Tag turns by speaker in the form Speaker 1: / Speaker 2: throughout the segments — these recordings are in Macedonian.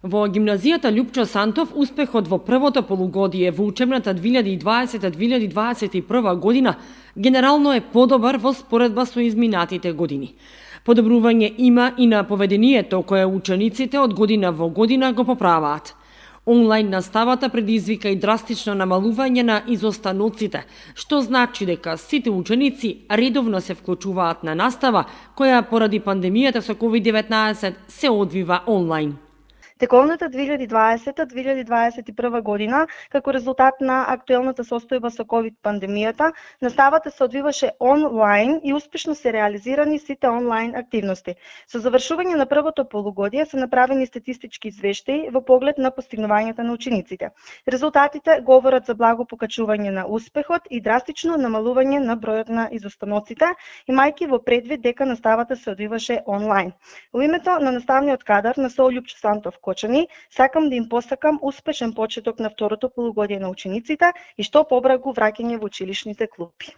Speaker 1: Во гимназијата Љупчо Сантов успехот во првото полугодие во учебната 2020-2021 година генерално е подобар во споредба со изминатите години. Подобрување има и на поведението кое учениците од година во година го поправаат. Онлайн наставата предизвика и драстично намалување на изостаноците, што значи дека сите ученици редовно се вклучуваат на настава, која поради пандемијата со COVID-19 се одвива онлайн.
Speaker 2: Тековната 2020-2021 година, како резултат на актуелната состојба со COVID пандемијата, наставата се одвиваше онлайн и успешно се реализирани сите онлайн активности. Со завршување на првото полугодие се направени статистички извештаи во поглед на постигнувањата на учениците. Резултатите говорат за благо покачување на успехот и драстично намалување на бројот на изостаноците, имајќи во предвид дека наставата се одвиваше онлайн. Во името на наставниот кадар на СОУ Љупчо Сантов Кочани, сакам да им посакам успешен почеток на второто полугодие на учениците и што побрагу враќање во училишните клупи.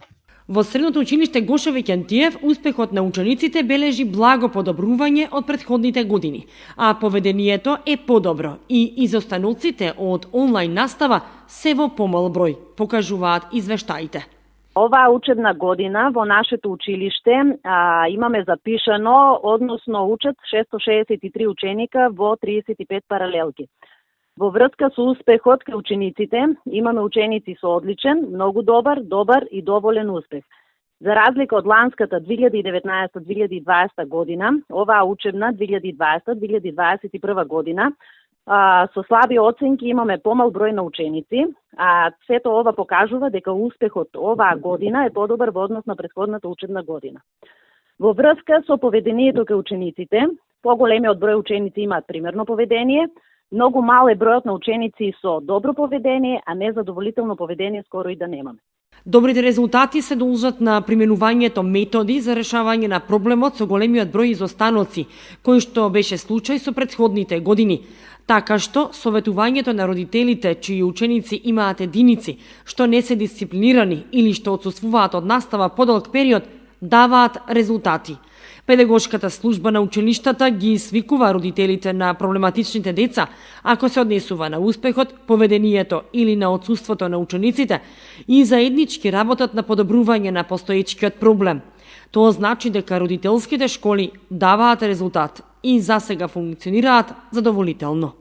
Speaker 1: Во средното училиште Гоше Викентиев успехот на учениците бележи благо подобрување од претходните години, а поведението е подобро и изостаноците од онлайн настава се во помал број, покажуваат извештаите.
Speaker 3: Оваа учебна година во нашето училиште имаме запишано, односно учат 663 ученика во 35 паралелки. Во врска со успехот кај учениците имаме ученици со одличен, многу добар и доволен успех. За разлика од ланската 2019-2020 година, оваа учебна 2020-2021 година со слаби оценки имаме помал број на ученици, а сето ова покажува дека успехот оваа година е подобар во однос на претходната учебна година. Во врска со поведението кај учениците, поголемиот број ученици имаат примерно поведение, многу мал е бројот на ученици со добро поведение, а незадоволително поведение скоро и да немаме.
Speaker 1: Добрите резултати се должат на применувањето методи за решавање на проблемот со големиот број изостаноци, кој што беше случај со претходните години. Така што советувањето на родителите чии ученици имаат единици, што не се дисциплинирани или што отсуствуваат од настава подолг период, даваат резултати. Педагошката служба на училиштата ги свикува родителите на проблематичните деца, ако се однесува на успехот, поведението или на отсуството на учениците, и заеднички работат на подобрување на постоечкиот проблем. Тоа значи дека родителските школи даваат резултат и засега функционираат задоволително.